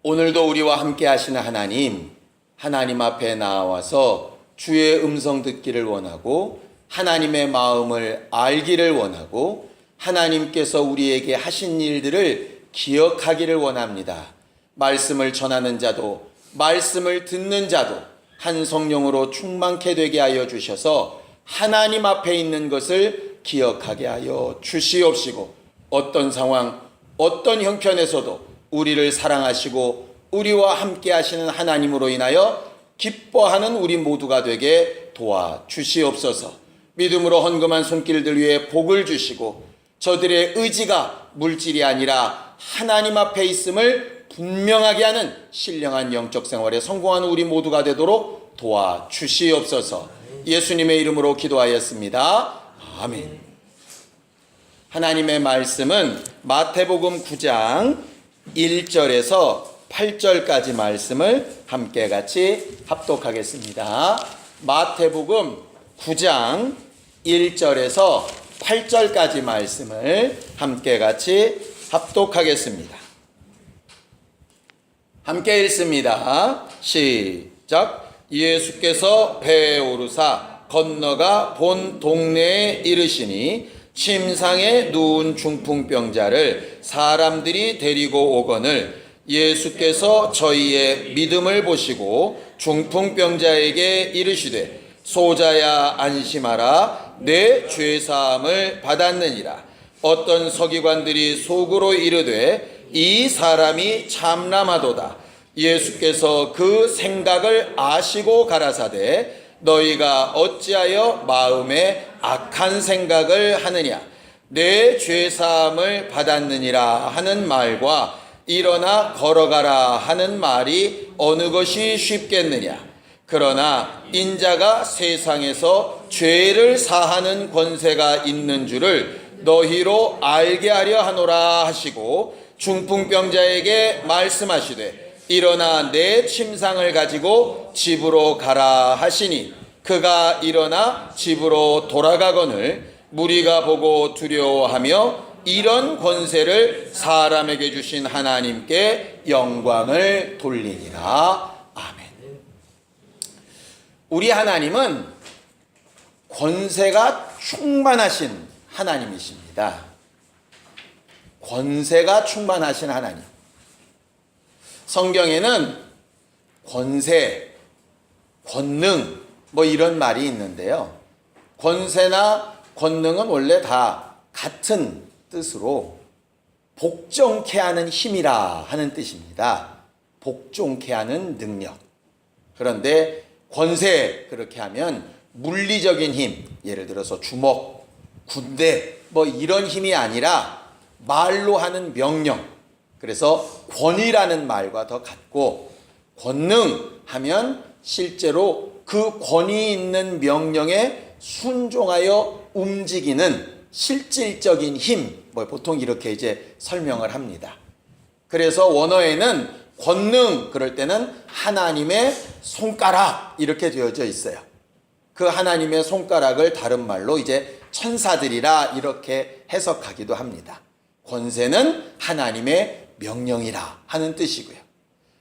오늘도 우리와 함께 하시는 하나님 앞에 나와서 주의 음성 듣기를 원하고 하나님의 마음을 알기를 원하고 하나님께서 우리에게 하신 일들을 기억하기를 원합니다. 말씀을 전하는 자도 말씀을 듣는 자도 한 성령으로 충만케 되게 하여 주셔서 하나님 앞에 있는 것을 기억하게 하여 주시옵시고, 어떤 상황, 어떤 형편에서도 우리를 사랑하시고 우리와 함께 하시는 하나님으로 인하여 기뻐하는 우리 모두가 되게 도와주시옵소서. 믿음으로 헌금한 손길들 위에 복을 주시고 저들의 의지가 물질이 아니라 하나님 앞에 있음을 분명하게 하는 신령한 영적 생활에 성공하는 우리 모두가 되도록 도와주시옵소서. 예수님의 이름으로 기도하였습니다. 아멘. 하나님의 말씀은 마태복음 9장 1절에서 8절까지 말씀을 함께 같이 합독하겠습니다. 마태복음 9장 1절에서 8절까지 말씀을 함께 같이 합독하겠습니다. 함께 읽습니다. 시작. 예수께서 배에 오르사 건너가 본 동네에 이르시니 침상에 누운 중풍병자를 사람들이 데리고 오거늘 예수께서 저희의 믿음을 보시고 중풍병자에게 이르시되 소자야 안심하라, 내 죄사함을 받았느니라. 어떤 서기관들이 속으로 이르되 이 사람이 참람하도다. 예수께서 그 생각을 아시고 가라사대 너희가 어찌하여 마음에 악한 생각을 하느냐. 내 죄사함을 받았느니라 하는 말과 일어나 걸어가라 하는 말이 어느 것이 쉽겠느냐. 그러나 인자가 세상에서 죄를 사하는 권세가 있는 줄을 너희로 알게 하려 하노라 하시고 중풍병자에게 말씀하시되 일어나 내 침상을 가지고 집으로 가라 하시니 그가 일어나 집으로 돌아가거늘 무리가 보고 두려워하며 이런 권세를 사람에게 주신 하나님께 영광을 돌리니라. 아멘. 우리 하나님은 권세가 충만하신 하나님이십니다. 권세가 충만하신 하나님. 성경에는 권세, 권능 이런 말이 있는데요. 권세나 권능은 원래 다 같은 뜻으로 복종케 하는 힘이라 하는 뜻입니다. 복종케 하는 능력. 그런데 권세 그렇게 하면 물리적인 힘, 예를 들어서 주먹, 군대 이런 힘이 아니라 말로 하는 명령. 그래서 권위라는 말과 더 같고, 권능하면 실제로 그 권위 있는 명령에 순종하여 움직이는 실질적인 힘, 보통 이렇게 이제 설명을 합니다. 그래서 원어에는 권능 그럴 때는 하나님의 손가락 이렇게 되어져 있어요. 그 하나님의 손가락을 다른 말로 이제 천사들이라 이렇게 해석하기도 합니다. 권세는 하나님의 명령이라 하는 뜻이고요.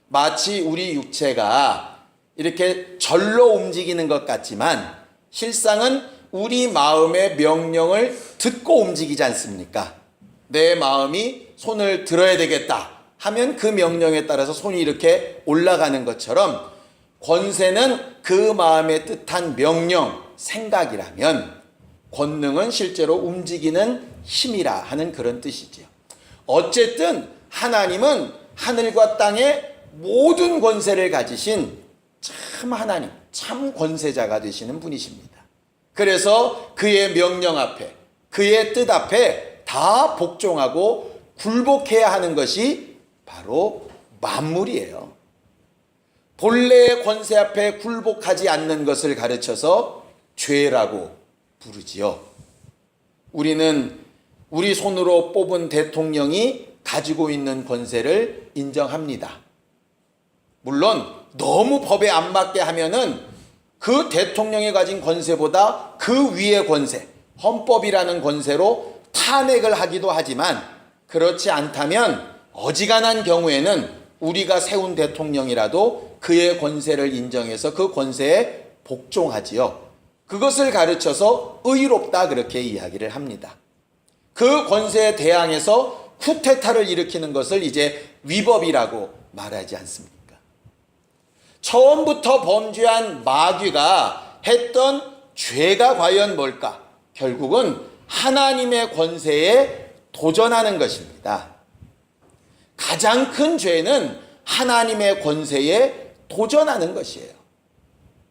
마치 우리 육체가 이렇게 절로 움직이는 것 같지만 실상은 우리 마음의 명령을 듣고 움직이지 않습니까? 내 마음이 손을 들어야 되겠다 하면 그 명령에 따라서 손이 이렇게 올라가는 것처럼 권세는 그 마음의 뜻한 명령, 생각이라면 권능은 실제로 움직이는 힘이라 하는 그런 뜻이지요. 어쨌든 하나님은 하늘과 땅의 모든 권세를 가지신 참 하나님, 참 권세자가 되시는 분이십니다. 그래서 그의 명령 앞에, 그의 뜻 앞에 다 복종하고 굴복해야 하는 것이 바로 만물이에요. 본래의 권세 앞에 굴복하지 않는 것을 가르쳐서 죄라고 부르지요. 우리는 우리 손으로 뽑은 대통령이 가지고 있는 권세를 인정합니다. 물론 너무 법에 안 맞게 하면은 그 대통령이 가진 권세보다 그 위의 권세, 헌법이라는 권세로 탄핵을 하기도 하지만, 그렇지 않다면 어지간한 경우에는 우리가 세운 대통령이라도 그의 권세를 인정해서 그 권세에 복종하지요. 그것을 가르쳐서 의롭다 그렇게 이야기를 합니다. 그 권세에 대항해서 쿠데타를 일으키는 것을 이제 위법이라고 말하지 않습니까? 처음부터 범죄한 마귀가 했던 죄가 과연 뭘까? 결국은 하나님의 권세에 도전하는 것입니다. 가장 큰 죄는 하나님의 권세에 도전하는 것이에요.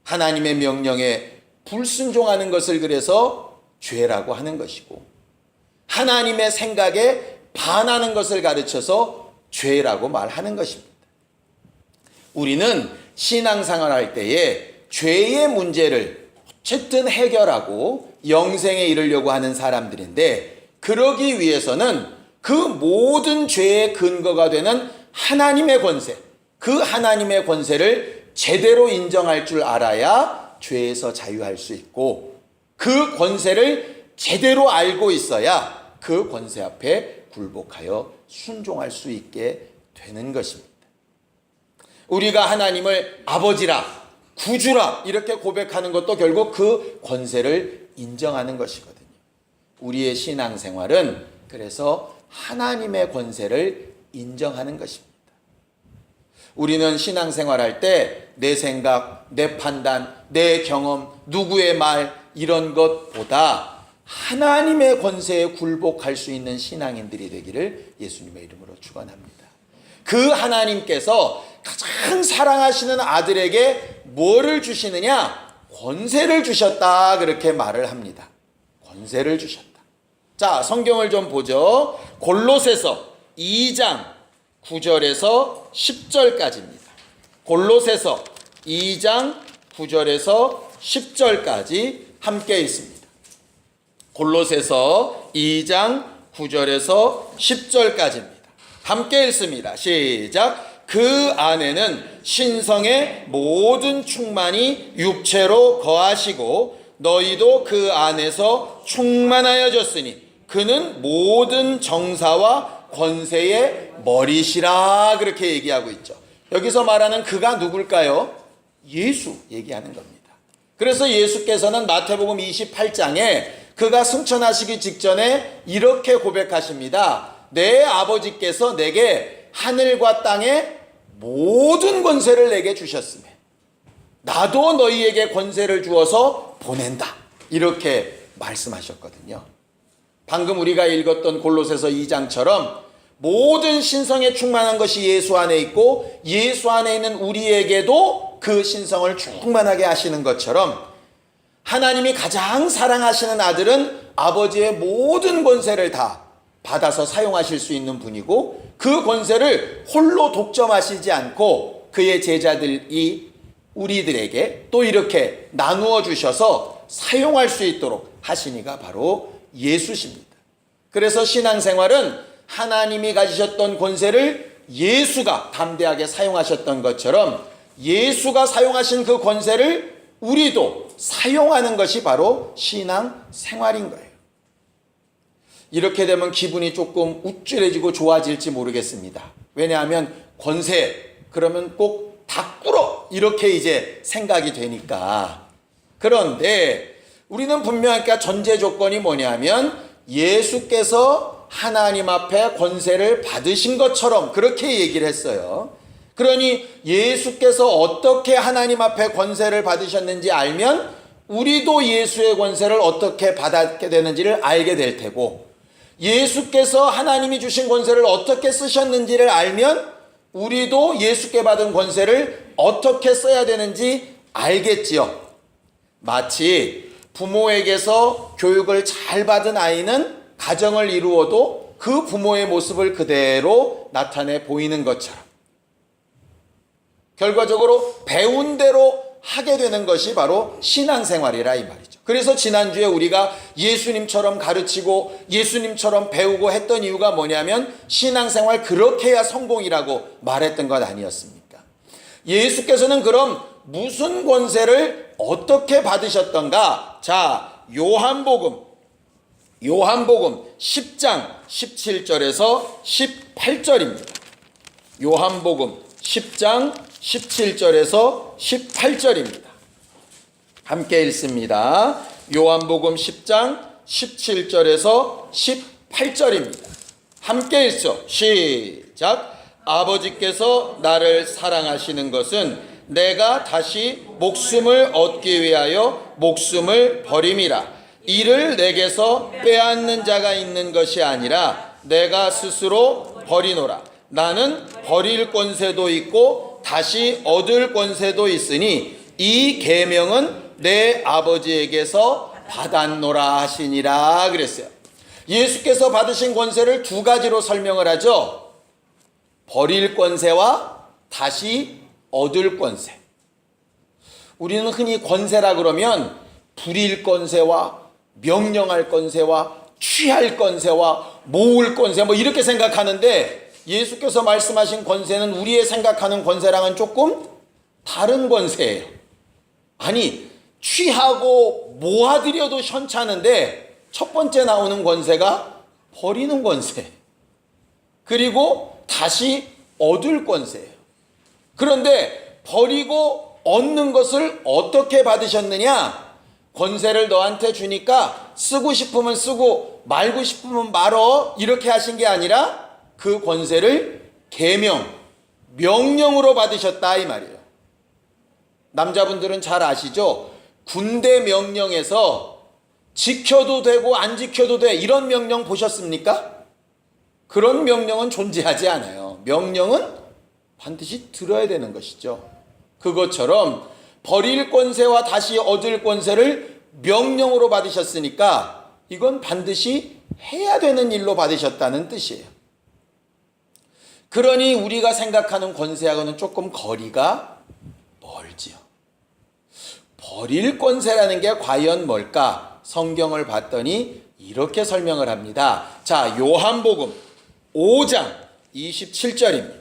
하나님의 명령에 불순종하는 것을 그래서 죄라고 하는 것이고, 하나님의 생각에 반하는 것을 가르쳐서 죄라고 말하는 것입니다. 우리는 신앙생활할 때에 죄의 문제를 어쨌든 해결하고 영생에 이르려고 하는 사람들인데, 그러기 위해서는 그 모든 죄의 근거가 되는 하나님의 권세, 그 하나님의 권세를 제대로 인정할 줄 알아야 죄에서 자유할 수 있고, 그 권세를 제대로 알고 있어야 그 권세 앞에 굴복하여 순종할 수 있게 되는 것입니다. 우리가 하나님을 아버지라, 구주라 이렇게 고백하는 것도 결국 그 권세를 인정하는 것이거든요. 우리의 신앙생활은 그래서 하나님의 권세를 인정하는 것입니다. 우리는 신앙생활할 때 내 생각, 내 판단, 내 경험, 누구의 말 이런 것보다 하나님의 권세에 굴복할 수 있는 신앙인들이 되기를 예수님의 이름으로 축원합니다. 그 하나님께서 가장 사랑하시는 아들에게 뭐를 주시느냐? 권세를 주셨다 그렇게 말을 합니다. 권세를 주셨다. 자, 성경을 좀 보죠. 골로새서 2장 9절에서 10절까지입니다. 골로새서 2장 9절에서 10절까지 함께 있습니다. 골로새서 2장 9절에서 10절까지입니다. 함께 읽습니다. 시작. 그 안에는 신성의 모든 충만이 육체로 거하시고 너희도 그 안에서 충만하여졌으니 그는 모든 정사와 권세의 머리시라 그렇게 얘기하고 있죠. 여기서 말하는 그가 누굴까요? 예수 얘기하는 겁니다. 그래서 예수께서는 마태복음 28장에 그가 승천하시기 직전에 이렇게 고백하십니다. 내 아버지께서 내게 하늘과 땅의 모든 권세를 내게 주셨으며 나도 너희에게 권세를 주어서 보낸다. 이렇게 말씀하셨거든요. 방금 우리가 읽었던 골로새서 2장처럼 모든 신성에 충만한 것이 예수 안에 있고 예수 안에 있는 우리에게도 그 신성을 충만하게 하시는 것처럼 하나님이 가장 사랑하시는 아들은 아버지의 모든 권세를 다 받아서 사용하실 수 있는 분이고 그 권세를 홀로 독점하시지 않고 그의 제자들이 우리들에게 또 이렇게 나누어 주셔서 사용할 수 있도록 하시니가 바로 예수십니다. 그래서 신앙생활은 하나님이 가지셨던 권세를 예수가 담대하게 사용하셨던 것처럼 예수가 사용하신 그 권세를 우리도 사용하는 것이 바로 신앙생활인 거예요. 이렇게 되면 기분이 조금 우쭐해지고 좋아질지 모르겠습니다. 왜냐하면 권세 그러면 꼭 다 꿇어 이렇게 이제 생각이 되니까. 그런데 우리는 분명하게 전제 조건이 뭐냐면 예수께서 하나님 앞에 권세를 받으신 것처럼 그렇게 얘기를 했어요. 그러니 예수께서 어떻게 하나님 앞에 권세를 받으셨는지 알면 우리도 예수의 권세를 어떻게 받았게 되는지를 알게 될 테고 예수께서 하나님이 주신 권세를 어떻게 쓰셨는지를 알면 우리도 예수께 받은 권세를 어떻게 써야 되는지 알겠지요. 마치 부모에게서 교육을 잘 받은 아이는 가정을 이루어도 그 부모의 모습을 그대로 나타내 보이는 것처럼 결과적으로 배운 대로 하게 되는 것이 바로 신앙생활이라 이 말이죠. 그래서 지난주에 우리가 예수님처럼 가르치고 예수님처럼 배우고 했던 이유가 뭐냐면 신앙생활 그렇게 해야 성공이라고 말했던 것 아니었습니까? 예수께서는 그럼 무슨 권세를 어떻게 받으셨던가? 자, 요한복음 10장 17절에서 18절입니다. 요한복음 10장 17절에서 18절입니다. 함께 읽습니다. 요한복음 10장 17절에서 18절입니다. 함께 읽죠. 시작. 아버지께서 나를 사랑하시는 것은 내가 다시 목숨을 얻기 위하여 목숨을 버림이라. 이를 내게서 빼앗는 자가 있는 것이 아니라 내가 스스로 버리노라. 나는 버릴 권세도 있고 다시 얻을 권세도 있으니 이 계명은 내 아버지에게서 받았노라 하시니라 그랬어요. 예수께서 받으신 권세를 두 가지로 설명을 하죠. 버릴 권세와 다시 얻을 권세. 우리는 흔히 권세라 그러면 부릴 권세와 명령할 권세와 취할 권세와 모을 권세 뭐 이렇게 생각하는데, 예수께서 말씀하신 권세는 우리의 생각하는 권세랑은 조금 다른 권세예요. 아니, 취하고 모아들여도 현찮은데 첫 번째 나오는 권세가 버리는 권세, 그리고 다시 얻을 권세예요. 그런데 버리고 얻는 것을 어떻게 받으셨느냐? 권세를 너한테 주니까 쓰고 싶으면 쓰고 말고 싶으면 말어, 이렇게 하신 게 아니라 그 권세를 계명, 명령으로 받으셨다 이 말이에요. 남자분들은 잘 아시죠? 군대 명령에서 지켜도 되고 안 지켜도 돼 이런 명령 보셨습니까? 그런 명령은 존재하지 않아요. 명령은 반드시 들어야 되는 것이죠. 그것처럼 버릴 권세와 다시 얻을 권세를 명령으로 받으셨으니까 이건 반드시 해야 되는 일로 받으셨다는 뜻이에요. 그러니 우리가 생각하는 권세하고는 조금 거리가 멀지요. 버릴 권세라는 게 과연 뭘까? 성경을 봤더니 이렇게 설명을 합니다. 자, 요한복음 5장 27절입니다.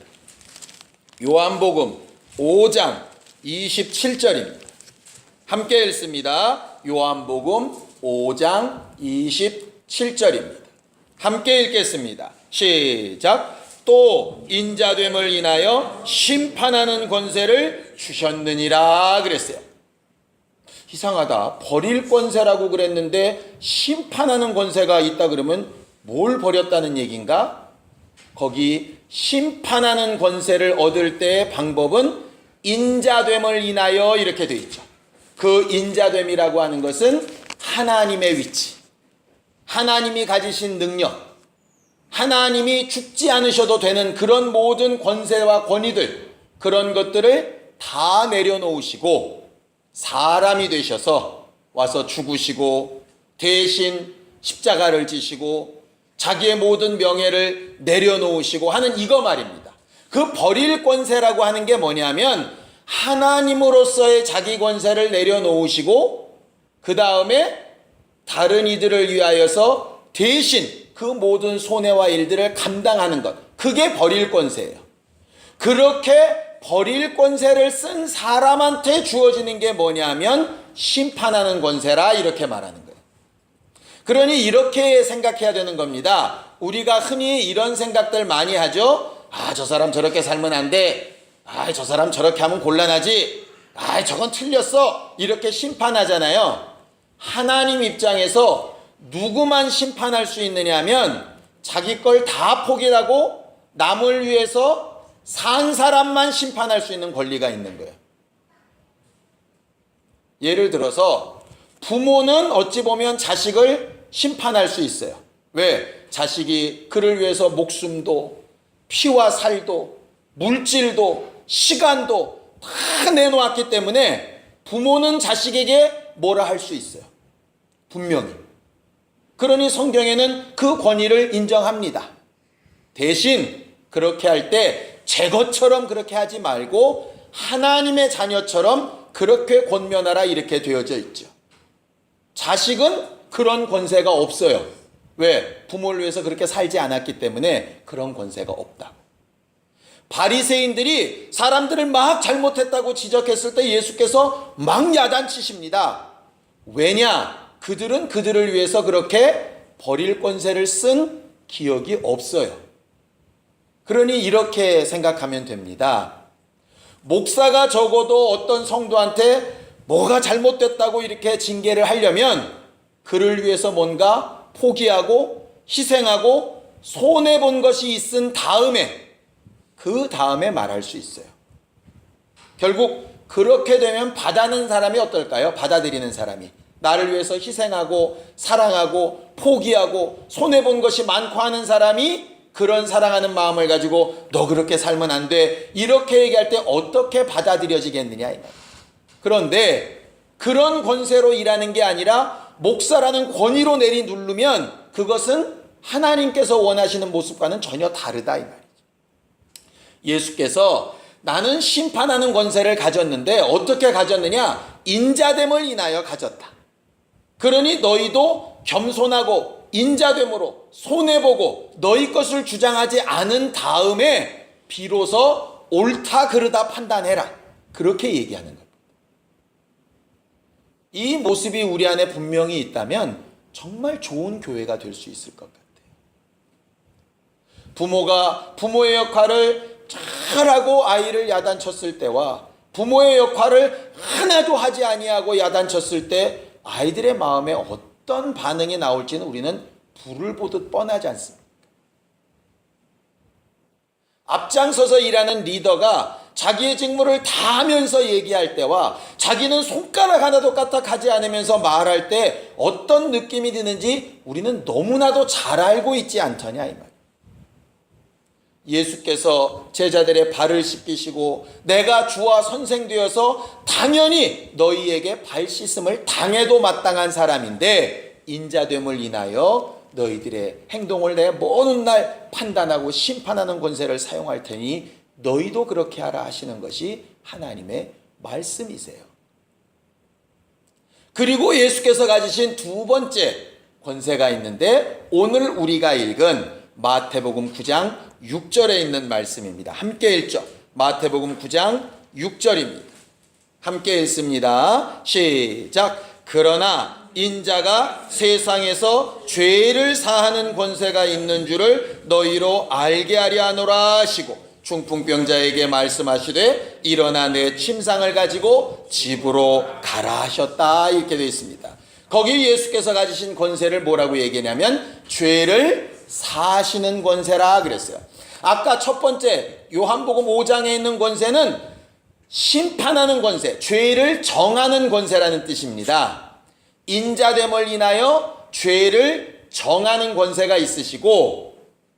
요한복음 5장 27절입니다. 함께 읽습니다. 요한복음 5장 27절입니다. 함께 읽겠습니다. 시작. 또 인자됨을 인하여 심판하는 권세를 주셨느니라 그랬어요. 이상하다. 버릴 권세라고 그랬는데 심판하는 권세가 있다 그러면 뭘 버렸다는 얘기인가? 거기 심판하는 권세를 얻을 때의 방법은 인자됨을 인하여 이렇게 되어 있죠. 그 인자됨이라고 하는 것은 하나님의 위치, 하나님이 가지신 능력, 하나님이 죽지 않으셔도 되는 그런 모든 권세와 권위들, 그런 것들을 다 내려놓으시고 사람이 되셔서 와서 죽으시고 대신 십자가를 지시고 자기의 모든 명예를 내려놓으시고 하는 이거 말입니다. 그 버릴 권세라고 하는 게 뭐냐면 하나님으로서의 자기 권세를 내려놓으시고 그 다음에 다른 이들을 위하여서 대신 그 모든 손해와 일들을 감당하는 것, 그게 버릴 권세예요. 그렇게 버릴 권세를 쓴 사람한테 주어지는 게 뭐냐면 심판하는 권세라 이렇게 말하는 거예요. 그러니 이렇게 생각해야 되는 겁니다. 우리가 흔히 이런 생각들 많이 하죠. 아, 저 사람 저렇게 살면 안 돼. 아, 저 사람 저렇게 하면 곤란하지. 아, 저건 틀렸어. 이렇게 심판하잖아요. 하나님 입장에서 누구만 심판할 수 있느냐 하면 자기 걸 다 포기하고 남을 위해서 산 사람만 심판할 수 있는 권리가 있는 거예요. 예를 들어서 부모는 어찌 보면 자식을 심판할 수 있어요. 왜? 자식이 그를 위해서 목숨도 피와 살도 물질도 시간도 다 내놓았기 때문에 부모는 자식에게 뭐라 할 수 있어요. 분명히. 그러니 성경에는 그 권위를 인정합니다. 대신 그렇게 할 때 제 것처럼 그렇게 하지 말고 하나님의 자녀처럼 그렇게 권면하라 이렇게 되어져 있죠. 자식은 그런 권세가 없어요. 왜? 부모를 위해서 그렇게 살지 않았기 때문에 그런 권세가 없다. 바리새인들이 사람들을 막 잘못했다고 지적했을 때 예수께서 막 야단치십니다. 왜냐? 그들은 그들을 위해서 그렇게 버릴 권세를 쓴 기억이 없어요. 그러니 이렇게 생각하면 됩니다. 목사가 적어도 어떤 성도한테 뭐가 잘못됐다고 이렇게 징계를 하려면 그를 위해서 뭔가 포기하고 희생하고 손해본 것이 있은 다음에 그 다음에 말할 수 있어요. 결국 그렇게 되면 받아는 사람이 어떨까요? 받아들이는 사람이 나를 위해서 희생하고 사랑하고 포기하고 손해본 것이 많고 하는 사람이 그런 사랑하는 마음을 가지고 너 그렇게 살면 안 돼 이렇게 얘기할 때 어떻게 받아들여지겠느냐 이 말이에요. 그런데 그런 권세로 일하는 게 아니라 목사라는 권위로 내리누르면 그것은 하나님께서 원하시는 모습과는 전혀 다르다 이 말이죠. 예수께서 나는 심판하는 권세를 가졌는데 어떻게 가졌느냐? 인자됨을 인하여 가졌다. 그러니 너희도 겸손하고 인자됨으로 손해보고 너희 것을 주장하지 않은 다음에 비로소 옳다 그르다 판단해라. 그렇게 얘기하는 겁니다. 이 모습이 우리 안에 분명히 있다면 정말 좋은 교회가 될 수 있을 것 같아요. 부모가 부모의 역할을 잘하고 아이를 야단쳤을 때와 부모의 역할을 하나도 하지 아니하고 야단쳤을 때 아이들의 마음에 어떤 반응이 나올지는 우리는 불을 보듯 뻔하지 않습니까? 앞장서서 일하는 리더가 자기의 직무를 다 하면서 얘기할 때와 자기는 손가락 하나도 까딱하지 않으면서 말할 때 어떤 느낌이 드는지 우리는 너무나도 잘 알고 있지 않더냐 이 말이에요. 예수께서 제자들의 발을 씻기시고 내가 주와 선생 되어서 당연히 너희에게 발 씻음을 당해도 마땅한 사람인데 인자됨을 인하여 너희들의 행동을 내 먼 훗날 판단하고 심판하는 권세를 사용할 테니 너희도 그렇게 하라 하시는 것이 하나님의 말씀이세요. 그리고 예수께서 가지신 두 번째 권세가 있는데 오늘 우리가 읽은 마태복음 9장 6절에 있는 말씀입니다. 함께 읽죠. 마태복음 9장 6절입니다. 함께 읽습니다. 시작. 그러나 인자가 세상에서 죄를 사하는 권세가 있는 줄을 너희로 알게 하려 하노라 하시고 중풍병자에게 말씀하시되 일어나 내 침상을 가지고 집으로 가라 하셨다. 이렇게 되어 있습니다. 거기 예수께서 가지신 권세를 뭐라고 얘기하냐면 죄를 사하시는 권세라 그랬어요. 아까 첫 번째 요한복음 5장에 있는 권세는 심판하는 권세, 죄를 정하는 권세라는 뜻입니다. 인자됨을 인하여 죄를 정하는 권세가 있으시고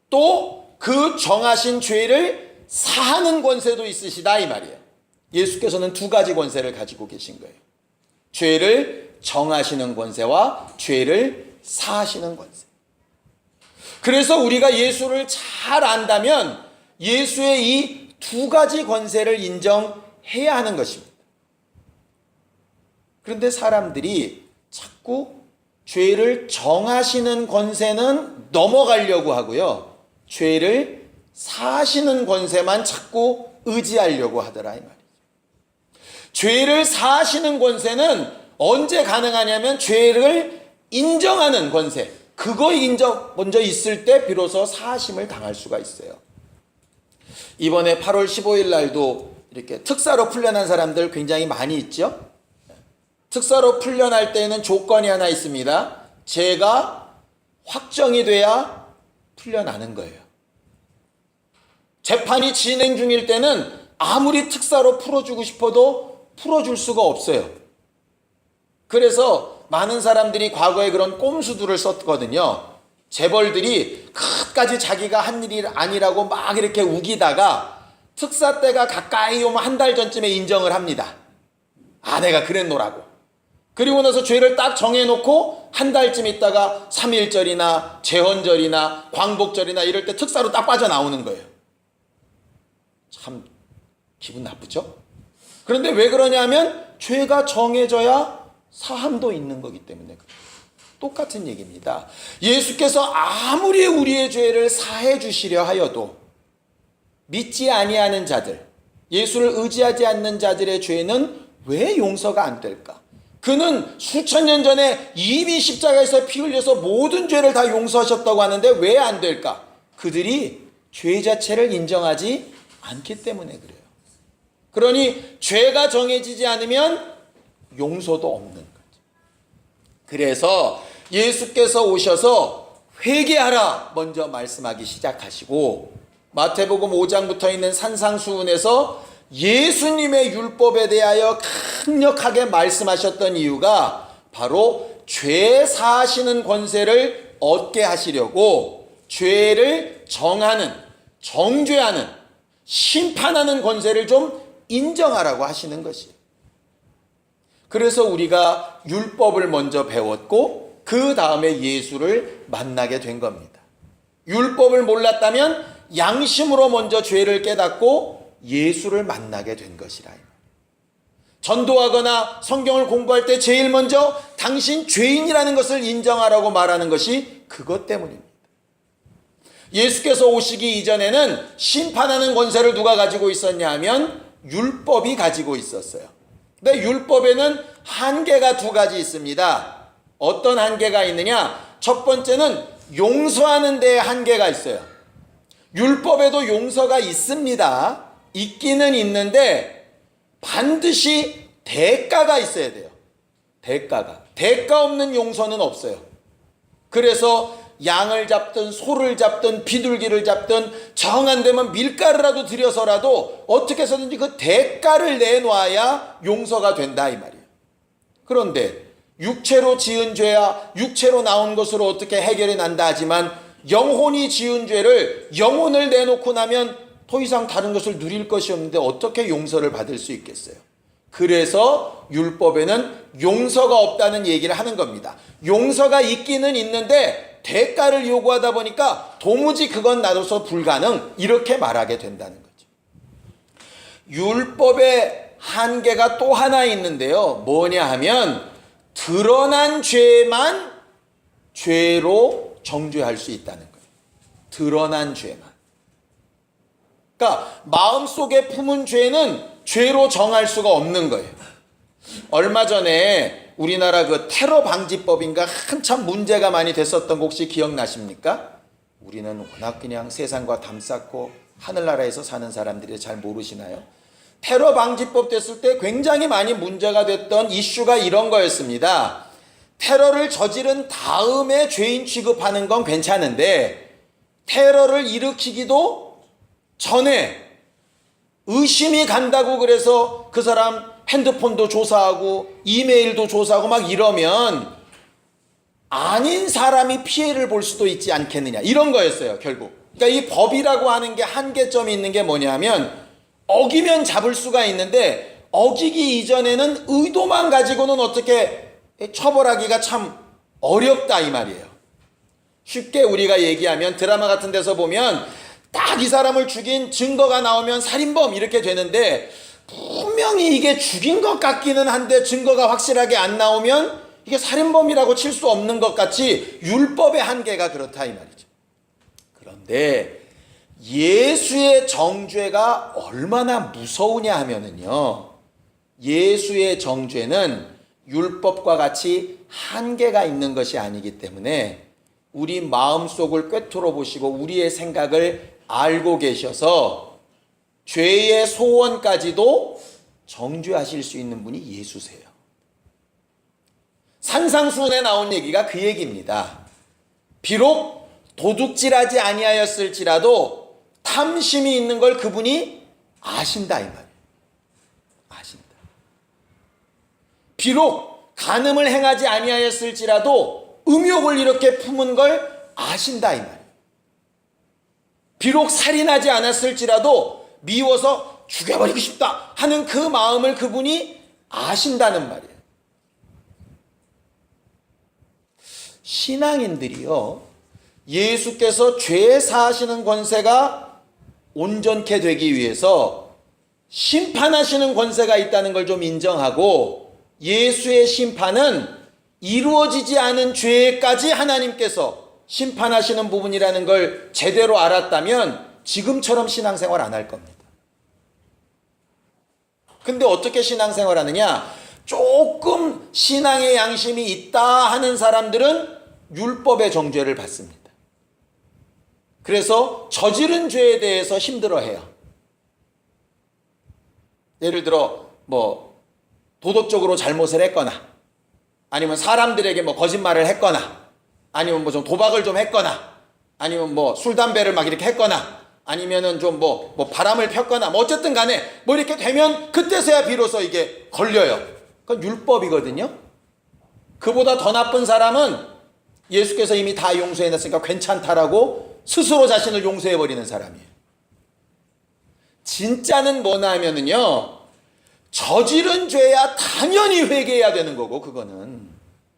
또 그 정하신 죄를 사하는 권세도 있으시다 이 말이에요. 예수께서는 두 가지 권세를 가지고 계신 거예요. 죄를 정하시는 권세와 죄를 사하시는 권세. 그래서 우리가 예수를 잘 안다면 예수의 이 두 가지 권세를 인정해야 하는 것입니다. 그런데 사람들이 자꾸 죄를 정하시는 권세는 넘어가려고 하고요. 죄를 사하시는 권세만 자꾸 의지하려고 하더라 이 말이죠. 죄를 사하시는 권세는 언제 가능하냐면 죄를 인정하는 권세. 그거 먼저 있을 때 비로소 사하심을 당할 수가 있어요. 이번에 8월 15일 날도 이렇게 특사로 풀려난 사람들 굉장히 많이 있죠. 특사로 풀려날 때는 조건이 하나 있습니다. 죄가 확정이 돼야 풀려나는 거예요. 재판이 진행 중일 때는 아무리 특사로 풀어주고 싶어도 풀어줄 수가 없어요. 그래서 많은 사람들이 과거에 그런 꼼수들을 썼거든요. 재벌들이 끝까지 자기가 한 일이 아니라고 막 이렇게 우기다가 특사 때가 가까이 오면 한 달 전쯤에 인정을 합니다. 아, 내가 그랬노라고. 그리고 나서 죄를 딱 정해놓고 한 달쯤 있다가 3.1절이나 제헌절이나 광복절이나 이럴 때 특사로 딱 빠져나오는 거예요. 참 기분 나쁘죠? 그런데 왜 그러냐면 죄가 정해져야 사함도 있는 거기 때문에 그래요. 똑같은 얘기입니다. 예수께서 아무리 우리의 죄를 사해 주시려 하여도 믿지 아니하는 자들, 예수를 의지하지 않는 자들의 죄는 왜 용서가 안 될까? 그는 수천 년 전에 이미 십자가에서 피 흘려서 모든 죄를 다 용서하셨다고 하는데 왜 안 될까? 그들이 죄 자체를 인정하지 않기 때문에 그래요. 그러니 죄가 정해지지 않으면 용서도 없는 거죠. 그래서 예수께서 오셔서 회개하라 먼저 말씀하기 시작하시고, 마태복음 5장부터 있는 산상수훈에서 예수님의 율법에 대하여 강력하게 말씀하셨던 이유가 바로 죄 사하시는 권세를 얻게 하시려고 죄를 정하는, 정죄하는, 심판하는 권세를 좀 인정하라고 하시는 것이에요. 그래서 우리가 율법을 먼저 배웠고 그 다음에 예수를 만나게 된 겁니다. 율법을 몰랐다면 양심으로 먼저 죄를 깨닫고 예수를 만나게 된 것이라. 전도하거나 성경을 공부할 때 제일 먼저 당신 죄인이라는 것을 인정하라고 말하는 것이 그것 때문입니다. 예수께서 오시기 이전에는 심판하는 권세를 누가 가지고 있었냐 하면 율법이 가지고 있었어요. 근데 율법에는 한계가 두 가지 있습니다. 어떤 한계가 있느냐? 첫 번째는 용서하는 데에 한계가 있어요. 율법에도 용서가 있습니다. 있기는 있는데 반드시 대가가 있어야 돼요. 대가 없는 용서는 없어요. 그래서 양을 잡든 소를 잡든 비둘기를 잡든 정 안 되면 밀가루라도 들여서라도 어떻게 해서든지 그 대가를 내놔야 용서가 된다 이 말이에요. 그런데 육체로 지은 죄야 육체로 나온 것으로 어떻게 해결이 난다 하지만 영혼이 지은 죄를 영혼을 내놓고 나면 더 이상 다른 것을 누릴 것이 없는데 어떻게 용서를 받을 수 있겠어요? 그래서 율법에는 용서가 없다는 얘기를 하는 겁니다. 용서가 있기는 있는데 대가를 요구하다 보니까 도무지 그건 나로서 불가능, 이렇게 말하게 된다는 거죠. 율법의 한계가 또 하나 있는데요. 뭐냐 하면 드러난 죄만 죄로 정죄할 수 있다는 거예요. 드러난 죄만. 그러니까 마음속에 품은 죄는 죄로 정할 수가 없는 거예요. 얼마 전에 우리나라 그 테러 방지법인가 한참 문제가 많이 됐었던 거 혹시 기억나십니까? 우리는 워낙 그냥 세상과 담쌓고 하늘나라에서 사는 사람들이 잘 모르시나요? 테러 방지법 됐을 때 굉장히 많이 문제가 됐던 이슈가 이런 거였습니다. 테러를 저지른 다음에 죄인 취급하는 건 괜찮은데 테러를 일으키기도 전에 의심이 간다고 그래서 그 사람 핸드폰도 조사하고 이메일도 조사하고 막 이러면 아닌 사람이 피해를 볼 수도 있지 않겠느냐, 이런 거였어요 결국. 그러니까 이 법이라고 하는 게 한계점이 있는 게 뭐냐면 어기면 잡을 수가 있는데 어기기 이전에는 의도만 가지고는 어떻게 처벌하기가 참 어렵다 이 말이에요. 쉽게 우리가 얘기하면 드라마 같은 데서 보면 딱 이 사람을 죽인 증거가 나오면 살인범 이렇게 되는데 분명히 이게 죽인 것 같기는 한데 증거가 확실하게 안 나오면 이게 살인범이라고 칠 수 없는 것 같이 율법의 한계가 그렇다 이 말이죠. 그런데 예수의 정죄가 얼마나 무서우냐 하면은요, 예수의 정죄는 율법과 같이 한계가 있는 것이 아니기 때문에 우리 마음속을 꿰뚫어 보시고 우리의 생각을 알고 계셔서 죄의 소원까지도 정죄하실 수 있는 분이 예수세요. 산상수훈에 나온 얘기가 그 얘기입니다. 비록 도둑질하지 아니하였을지라도 탐심이 있는 걸 그분이 아신다 이 말이에요. 아신다. 비록 간음을 행하지 아니하였을지라도 음욕을 이렇게 품은 걸 아신다 이 말이에요. 비록 살인하지 않았을지라도 미워서 죽여버리고 싶다 하는 그 마음을 그분이 아신다는 말이에요. 신앙인들이요, 예수께서 죄 사하시는 권세가 온전케 되기 위해서 심판하시는 권세가 있다는 걸 좀 인정하고 예수의 심판은 이루어지지 않은 죄까지 하나님께서 심판하시는 부분이라는 걸 제대로 알았다면 지금처럼 신앙생활 안 할 겁니다. 근데 어떻게 신앙생활 하느냐? 조금 신앙의 양심이 있다 하는 사람들은 율법의 정죄를 받습니다. 그래서 저지른 죄에 대해서 힘들어해요. 예를 들어 뭐 도덕적으로 잘못을 했거나, 아니면 사람들에게 뭐 거짓말을 했거나, 아니면 뭐 좀 도박을 좀 했거나, 아니면 뭐 술 담배를 막 이렇게 했거나, 아니면은 좀 뭐 바람을 폈거나, 뭐 어쨌든 간에 뭐 이렇게 되면 그때서야 비로소 이게 걸려요. 그건 율법이거든요. 그보다 더 나쁜 사람은 예수께서 이미 다 용서해놨으니까 괜찮다라고 스스로 자신을 용서해버리는 사람이에요. 진짜는 뭐냐 하면은요, 저지른 죄야 당연히 회개해야 되는 거고, 그거는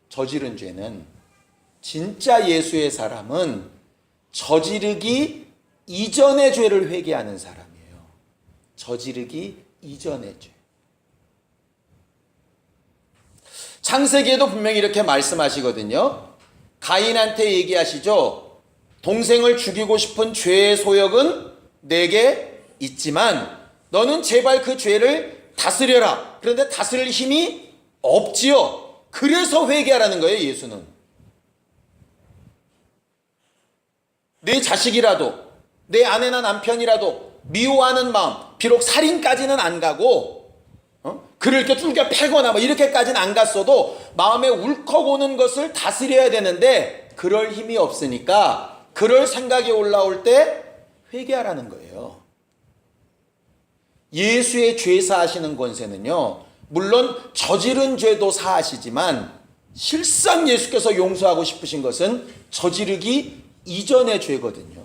저지른 죄는, 진짜 예수의 사람은 저지르기 이전의 죄를 회개하는 사람이에요. 저지르기 이전의 죄. 창세기에도 분명히 이렇게 말씀하시거든요. 가인한테 얘기하시죠. 동생을 죽이고 싶은 죄의 소욕은 내게 있지만 너는 제발 그 죄를 다스려라. 그런데 다스릴 힘이 없지요. 그래서 회개하라는 거예요, 예수는. 내 자식이라도, 내 아내나 남편이라도 미워하는 마음, 비록 살인까지는 안 가고, 그를 이렇게 뚫겨 패거나 뭐 이렇게까지는 안 갔어도 마음에 울컥 오는 것을 다스려야 되는데 그럴 힘이 없으니까 그럴 생각이 올라올 때 회개하라는 거예요. 예수의 죄 사하시는 권세는요, 물론 저지른 죄도 사하시지만 실상 예수께서 용서하고 싶으신 것은 저지르기 이전의 죄거든요.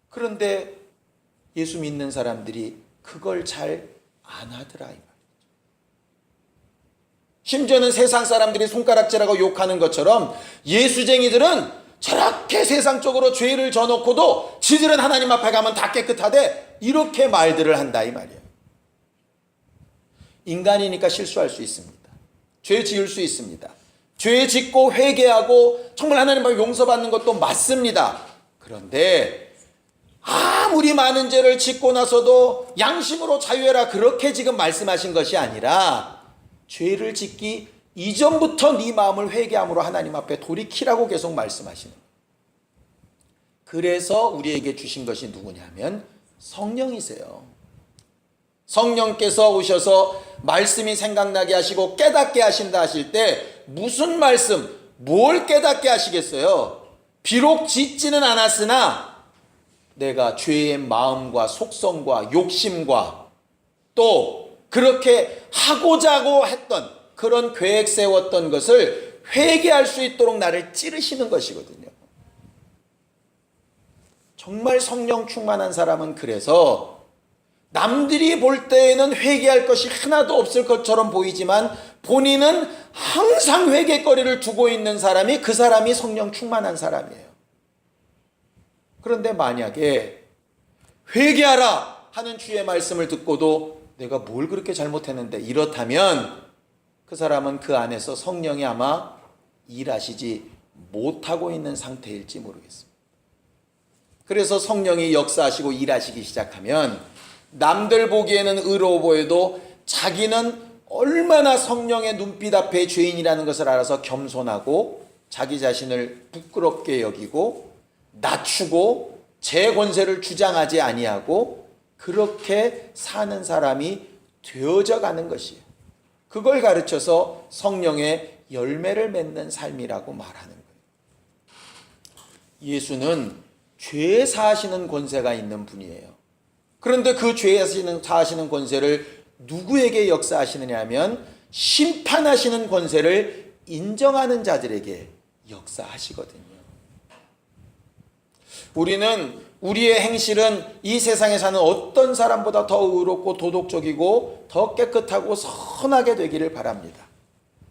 그런데 예수 믿는 사람들이 그걸 잘 안 하더라 이 말이죠. 심지어는 세상 사람들이 손가락질하고 욕하는 것처럼 예수쟁이들은 저렇게 세상적으로 죄를 져놓고도 지들은 하나님 앞에 가면 다 깨끗하대, 이렇게 말들을 한다 이 말이에요. 인간이니까 실수할 수 있습니다. 죄 지을 수 있습니다. 죄 짓고 회개하고 정말 하나님 앞에 용서받는 것도 맞습니다. 그런데 아무리 많은 죄를 짓고 나서도 양심으로 자유해라, 그렇게 지금 말씀하신 것이 아니라 죄를 짓기 이전부터 네 마음을 회개함으로 하나님 앞에 돌이키라고 계속 말씀하시는 거예요. 그래서 우리에게 주신 것이 누구냐면 성령이세요. 성령께서 오셔서 말씀이 생각나게 하시고 깨닫게 하신다 하실 때 무슨 말씀, 뭘 깨닫게 하시겠어요? 비록 짓지는 않았으나 내가 죄의 마음과 속성과 욕심과 또 그렇게 하고자 했던 그런 계획 세웠던 것을 회개할 수 있도록 나를 찌르시는 것이거든요. 정말 성령 충만한 사람은 그래서 남들이 볼 때에는 회개할 것이 하나도 없을 것처럼 보이지만 본인은 항상 회개거리를 두고 있는 사람이 그 사람이 성령 충만한 사람이에요. 그런데 만약에 회개하라 하는 주의 말씀을 듣고도 내가 뭘 그렇게 잘못했는데, 이렇다면 그 사람은 그 안에서 성령이 아마 일하시지 못하고 있는 상태일지 모르겠습니다. 그래서 성령이 역사하시고 일하시기 시작하면 남들 보기에는 의로워 보여도 자기는 얼마나 성령의 눈빛 앞에 죄인이라는 것을 알아서 겸손하고 자기 자신을 부끄럽게 여기고 낮추고 제 권세를 주장하지 아니하고 그렇게 사는 사람이 되어져 가는 것이에요. 그걸 가르쳐서 성령의 열매를 맺는 삶이라고 말하는 거예요. 예수는 죄 사하시는 권세가 있는 분이에요. 그런데 그 죄 사하시는 권세를 누구에게 역사하시느냐 하면 심판하시는 권세를 인정하는 자들에게 역사하시거든요. 우리는 우리의 행실은 이 세상에 사는 어떤 사람보다 더 의롭고 도덕적이고 더 깨끗하고 선하게 되기를 바랍니다.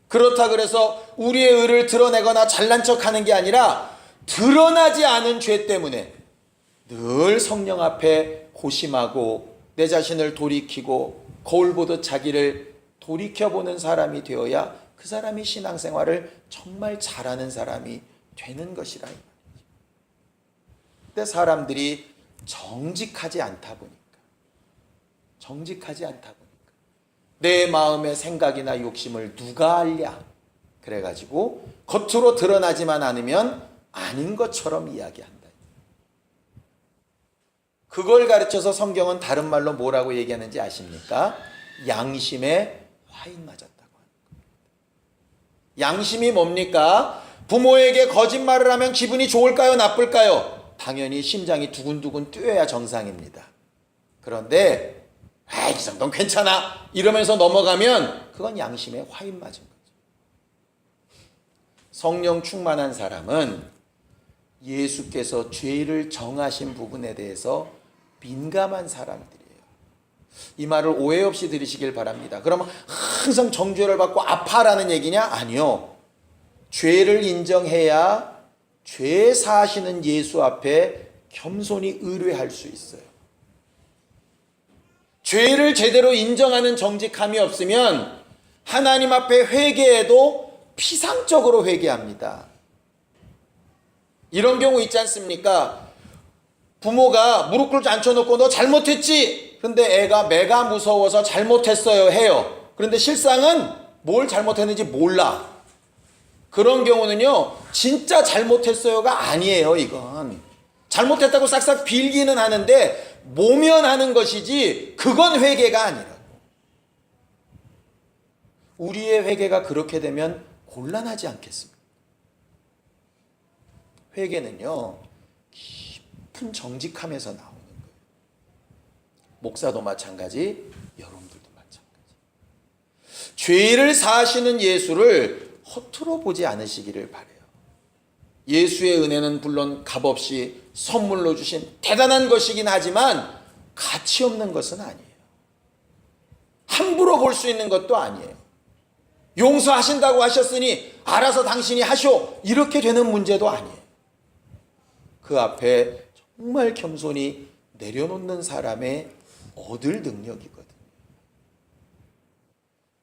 그렇다 그래서 우리의 의를 드러내거나 잘난 척하는 게 아니라 드러나지 않은 죄 때문에 늘 성령 앞에 고심하고 내 자신을 돌이키고 거울 보듯 자기를 돌이켜보는 사람이 되어야 그 사람이 신앙생활을 정말 잘하는 사람이 되는 것이라. 근데 사람들이 정직하지 않다 보니까 내 마음의 생각이나 욕심을 누가 알랴 그래가지고 겉으로 드러나지만 않으면 아닌 것처럼 이야기한다. 그걸 가르쳐서 성경은 다른 말로 뭐라고 얘기하는지 아십니까? 양심에 화인 맞았다고 합니다. 양심이 뭡니까? 부모에게 거짓말을 하면 기분이 좋을까요? 나쁠까요? 당연히 심장이 두근두근 뛰어야 정상입니다. 그런데 이 정도는 괜찮아 이러면서 넘어가면 그건 양심에 화인 맞은 거죠. 성령 충만한 사람은 예수께서 죄를 정하신 부분에 대해서 민감한 사람들이에요. 이 말을 오해 없이 들으시길 바랍니다. 그러면 항상 정죄를 받고 아파라는 얘기냐? 아니요. 죄를 인정해야 죄 사하시는 예수 앞에 겸손히 의뢰할 수 있어요. 죄를 제대로 인정하는 정직함이 없으면 하나님 앞에 회개해도 피상적으로 회개합니다. 이런 경우 있지 않습니까? 부모가 무릎 꿇고 앉혀놓고 너 잘못했지? 그런데 애가 매가 무서워서 잘못했어요 해요. 그런데 실상은 뭘 잘못했는지 몰라. 그런 경우는요, 진짜 잘못했어요가 아니에요. 이건 잘못했다고 싹싹 빌기는 하는데 모면하는 것이지 그건 회개가 아니라고. 우리의 회개가 그렇게 되면 곤란하지 않겠습니까? 회개는요, 깊은 정직함에서 나오는 거예요. 목사도 마찬가지, 여러분들도 마찬가지. 죄를 사하시는 예수를 허투루 보지 않으시기를 바라요. 예수의 은혜는 물론 값없이 선물로 주신 대단한 것이긴 하지만 가치 없는 것은 아니에요. 함부로 볼 수 있는 것도 아니에요. 용서하신다고 하셨으니 알아서 당신이 하쇼 이렇게 되는 문제도 아니에요. 그 앞에 정말 겸손히 내려놓는 사람의 얻을 능력이거든요.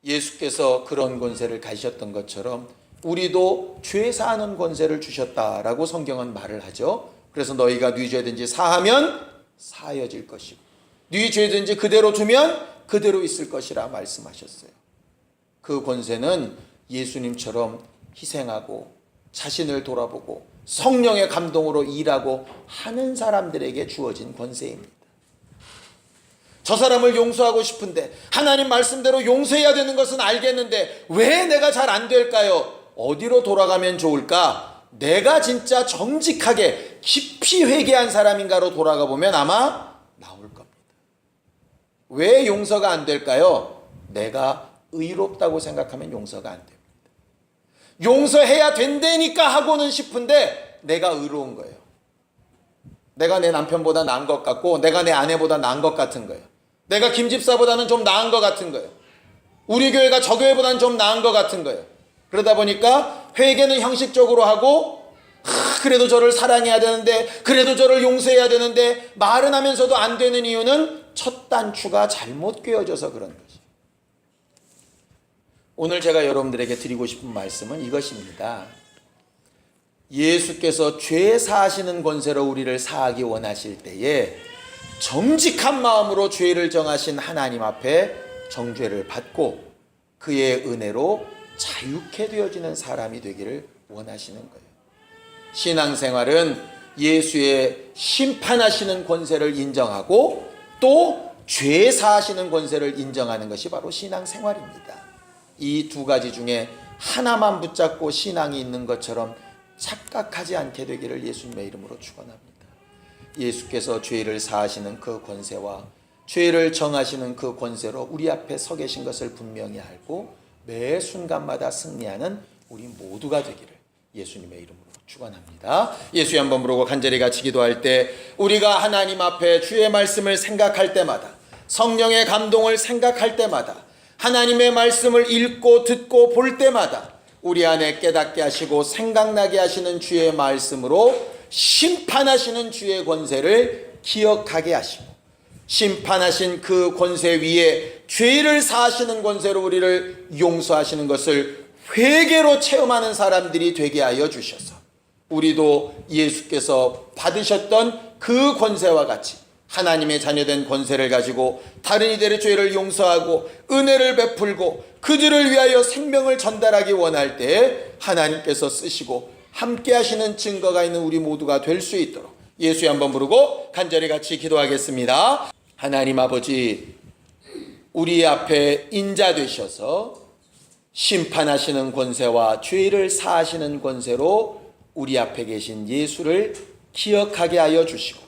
예수께서 그런 권세를 가지셨던 것처럼 우리도 죄 사하는 권세를 주셨다라고 성경은 말을 하죠. 그래서 너희가 네 죄든지 사하면 사여질 것이고 네 죄든지 그대로 두면 그대로 있을 것이라 말씀하셨어요. 그 권세는 예수님처럼 희생하고 자신을 돌아보고 성령의 감동으로 일하고 하는 사람들에게 주어진 권세입니다. 저 사람을 용서하고 싶은데 하나님 말씀대로 용서해야 되는 것은 알겠는데 왜 내가 잘 안 될까요? 어디로 돌아가면 좋을까? 내가 진짜 정직하게 깊이 회개한 사람인가로 돌아가 보면 아마 나올 겁니다. 왜 용서가 안 될까요? 내가 의롭다고 생각하면 용서가 안 됩니다. 용서해야 된다니까 하고는 싶은데 내가 의로운 거예요. 내가 내 남편보다 나은 것 같고 내가 내 아내보다 나은 것 같은 거예요. 내가 김집사보다는 좀 나은 것 같은 거예요. 우리 교회가 저 교회보다는 좀 나은 것 같은 거예요. 그러다 보니까 회개는 형식적으로 하고 그래도 저를 사랑해야 되는데 그래도 저를 용서해야 되는데 말은 하면서도 안 되는 이유는 첫 단추가 잘못 꿰어져서 그런 거죠. 오늘 제가 여러분들에게 드리고 싶은 말씀은 이것입니다. 예수께서 죄 사하시는 권세로 우리를 사하기 원하실 때에 정직한 마음으로 죄를 정하신 하나님 앞에 정죄를 받고 그의 은혜로 자유케 되어지는 사람이 되기를 원하시는 거예요. 신앙생활은 예수의 심판하시는 권세를 인정하고 또 죄 사하시는 권세를 인정하는 것이 바로 신앙생활입니다. 이 두 가지 중에 하나만 붙잡고 신앙이 있는 것처럼 착각하지 않게 되기를 예수님의 이름으로 축원합니다. 예수께서 죄를 사하시는 그 권세와 죄를 정하시는 그 권세로 우리 앞에 서 계신 것을 분명히 알고 매 순간마다 승리하는 우리 모두가 되기를 예수님의 이름으로 축원합니다. 예수의 한번 부르고 간절히 같이 기도할 때 우리가 하나님 앞에 주의 말씀을 생각할 때마다 성령의 감동을 생각할 때마다 하나님의 말씀을 읽고 듣고 볼 때마다 우리 안에 깨닫게 하시고 생각나게 하시는 주의 말씀으로 심판하시는 주의 권세를 기억하게 하시고 심판하신 그 권세 위에 죄를 사하시는 권세로 우리를 용서하시는 것을 회개로 체험하는 사람들이 되게 하여 주셔서 우리도 예수께서 받으셨던 그 권세와 같이 하나님의 자녀된 권세를 가지고 다른 이들의 죄를 용서하고 은혜를 베풀고 그들을 위하여 생명을 전달하기 원할 때 하나님께서 쓰시고 함께 하시는 증거가 있는 우리 모두가 될 수 있도록 예수의 한번 부르고 간절히 같이 기도하겠습니다. 하나님 아버지, 우리 앞에 인자 되셔서 심판하시는 권세와 죄를 사하시는 권세로 우리 앞에 계신 예수를 기억하게 하여 주시고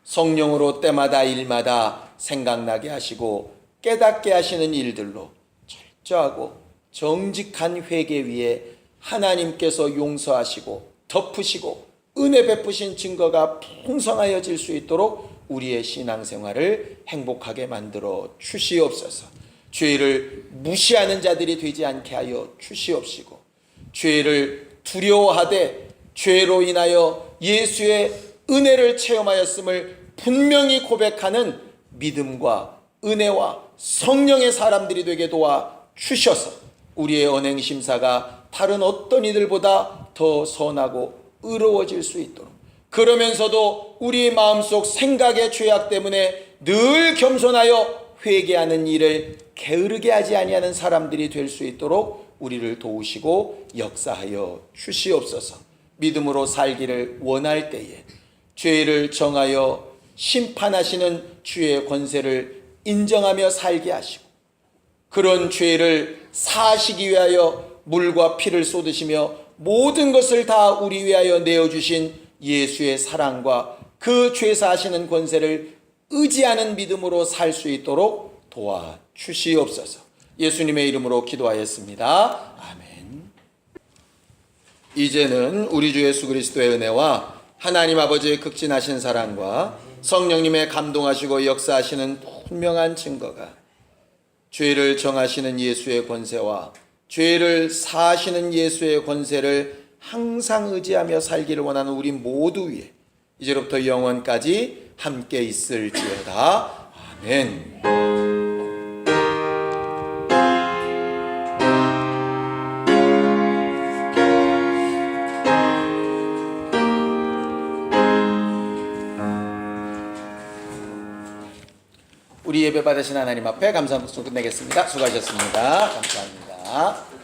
성령으로 때마다 일마다 생각나게 하시고 깨닫게 하시는 일들로 철저하고 정직한 회개 위에 하나님께서 용서하시고 덮으시고 은혜 베푸신 증거가 풍성하여질 수 있도록 우리의 신앙생활을 행복하게 만들어 주시옵소서. 죄를 무시하는 자들이 되지 않게 하여 주시옵시고 죄를 두려워하되 죄로 인하여 예수의 은혜를 체험하였음을 분명히 고백하는 믿음과 은혜와 성령의 사람들이 되게 도와 주셔서 우리의 언행심사가 다른 어떤 이들보다 더 선하고 의로워질 수 있도록, 그러면서도 우리 마음속 생각의 죄악 때문에 늘 겸손하여 회개하는 일을 게으르게 하지 아니하는 사람들이 될 수 있도록 우리를 도우시고 역사하여 주시옵소서. 믿음으로 살기를 원할 때에 죄를 정하여 심판하시는 주의 권세를 인정하며 살게 하시고 그런 죄를 사하시기 위하여 물과 피를 쏟으시며 모든 것을 다 우리 위하여 내어주신 예수의 사랑과 그 죄 사하시는 권세를 의지하는 믿음으로 살 수 있도록 도와주시옵소서. 예수님의 이름으로 기도하였습니다. 아멘. 이제는 우리 주 예수 그리스도의 은혜와 하나님 아버지의 극진하신 사랑과 성령님의 감동하시고 역사하시는 분명한 증거가 죄를 정하시는 예수의 권세와 죄를 사하시는 예수의 권세를 항상 의지하며 살기를 원하는 우리 모두 위에 이제로부터 영원까지 함께 있을지어다. 아멘. 우리 예배 받으신 하나님 앞에 감사 박수 끝내겠습니다. 수고하셨습니다. 감사합니다.